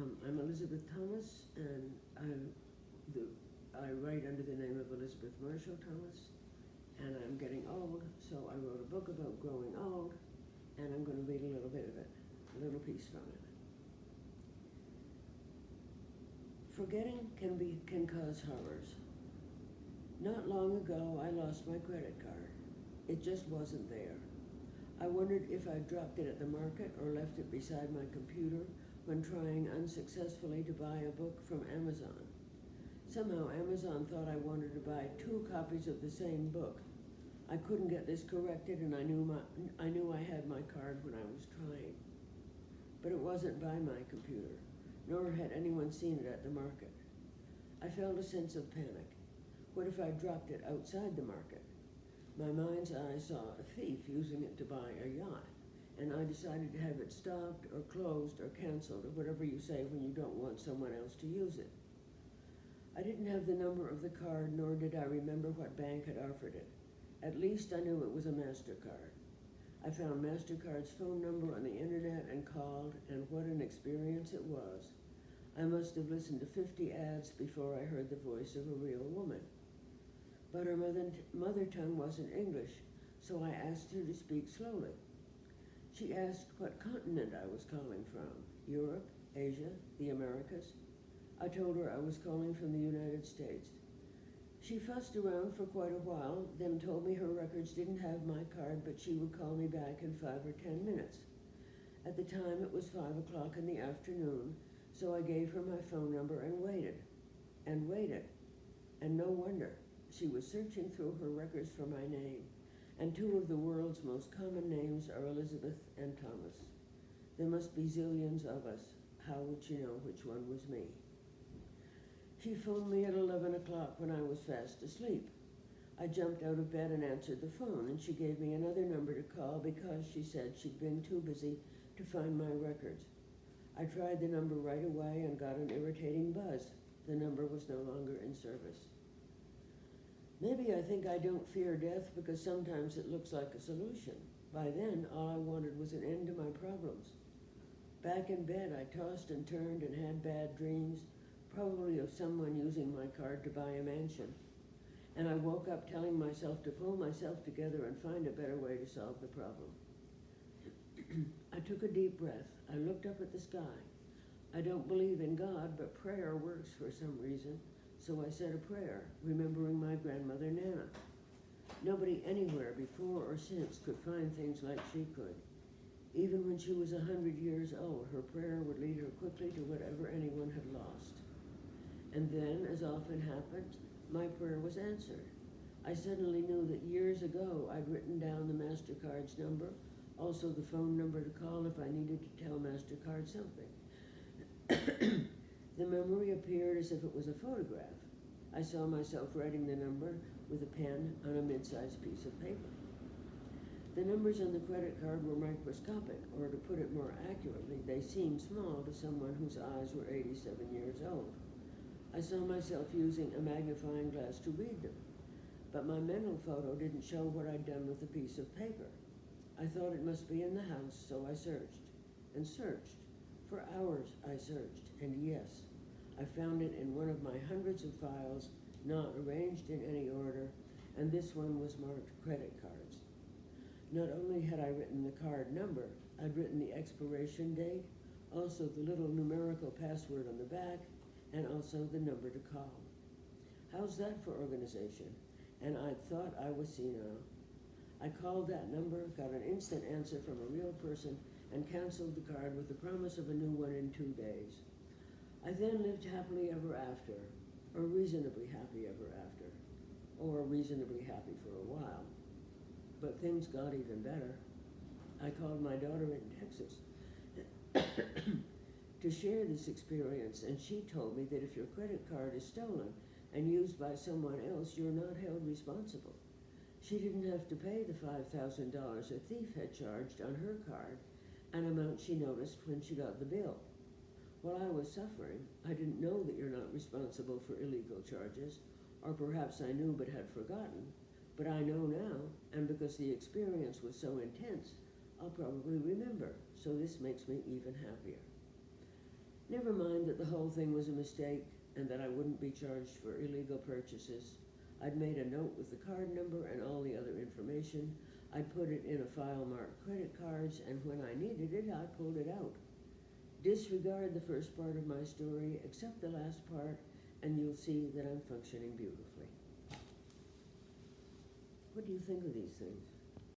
I'm Elizabeth Thomas, and I write under the name of Elizabeth Marshall Thomas, and I'm getting old, so I wrote a book about growing old, and I'm going to read a little bit of it, a little piece from it. Forgetting can cause horrors. Not long ago, I lost my credit card. It just wasn't there. I wondered if I dropped it at the market or left it beside my computer when trying unsuccessfully to buy a book from Amazon. Somehow Amazon thought I wanted to buy 2 copies of the same book. I couldn't get this corrected, and I knew I had my card when I was trying. But it wasn't by my computer, nor had anyone seen it at the market. I felt a sense of panic. What if I dropped it outside the market? My mind's eye saw a thief using it to buy a yacht, and I decided to have it stopped or closed or canceled or whatever you say when you don't want someone else to use it. I didn't have the number of the card, nor did I remember what bank had offered it. At least I knew it was a MasterCard. I found MasterCard's phone number on the internet and called, and what an experience it was. I must have listened to 50 ads before I heard the voice of a real woman. But her mother tongue wasn't English, so I asked her to speak slowly. She asked what continent I was calling from, Europe, Asia, the Americas. I told her I was calling from the United States. She fussed around for quite a while, then told me her records didn't have my card, but she would call me back in 5 or 10 minutes. At the time, it was 5 o'clock in the afternoon, so I gave her my phone number and waited, and waited. And no wonder. She was searching through her records for my name, and 2 of the world's most common names are Elizabeth and Thomas. There must be zillions of us. How would she know which one was me? She phoned me at 11 o'clock when I was fast asleep. I jumped out of bed and answered the phone, and she gave me another number to call because she said she'd been too busy to find my records. I tried the number right away and got an irritating buzz. The number was no longer in service. Maybe I think I don't fear death because sometimes it looks like a solution. By then, all I wanted was an end to my problems. Back in bed, I tossed and turned and had bad dreams, probably of someone using my card to buy a mansion. And I woke up telling myself to pull myself together and find a better way to solve the problem. I took a deep breath. I looked up at the sky. I don't believe in God, but prayer works for some reason. So I said a prayer, remembering my grandmother Nana. Nobody anywhere before or since could find things like she could. Even when she was 100 years old, her prayer would lead her quickly to whatever anyone had lost. And then, as often happens, my prayer was answered. I suddenly knew that years ago I'd written down the MasterCard's number, also the phone number to call if I needed to tell MasterCard something. The memory appeared as if it was a photograph. I saw myself writing the number with a pen on a mid-sized piece of paper. The numbers on the credit card were microscopic, or to put it more accurately, they seemed small to someone whose eyes were 87 years old. I saw myself using a magnifying glass to read them, but my mental photo didn't show what I'd done with the piece of paper. I thought it must be in the house, so I searched and searched. For hours I searched, and yes, I found it in one of my hundreds of files, not arranged in any order, and this one was marked credit cards. Not only had I written the card number, I'd written the expiration date, also the little numerical password on the back, and also the number to call. How's that for organization? And I thought I was senile. I called that number, got an instant answer from a real person, and canceled the card with the promise of a new one in 2 days. I then lived happily ever after, or reasonably happy ever after, or reasonably happy for a while. But things got even better. I called my daughter in Texas to share this experience, and she told me that if your credit card is stolen and used by someone else, you're not held responsible. She didn't have to pay the $5,000 a thief had charged on her card, an amount she noticed when she got the bill. While I was suffering, I didn't know that you're not responsible for illegal charges, or perhaps I knew but had forgotten, but I know now, and because the experience was so intense, I'll probably remember, so this makes me even happier. Never mind that the whole thing was a mistake and that I wouldn't be charged for illegal purchases. I'd made a note with the card number and all the other information. I'd put it in a file marked credit cards, and when I needed it, I pulled it out. Disregard the first part of my story, accept the last part, and you'll see that I'm functioning beautifully. What do you think of these things?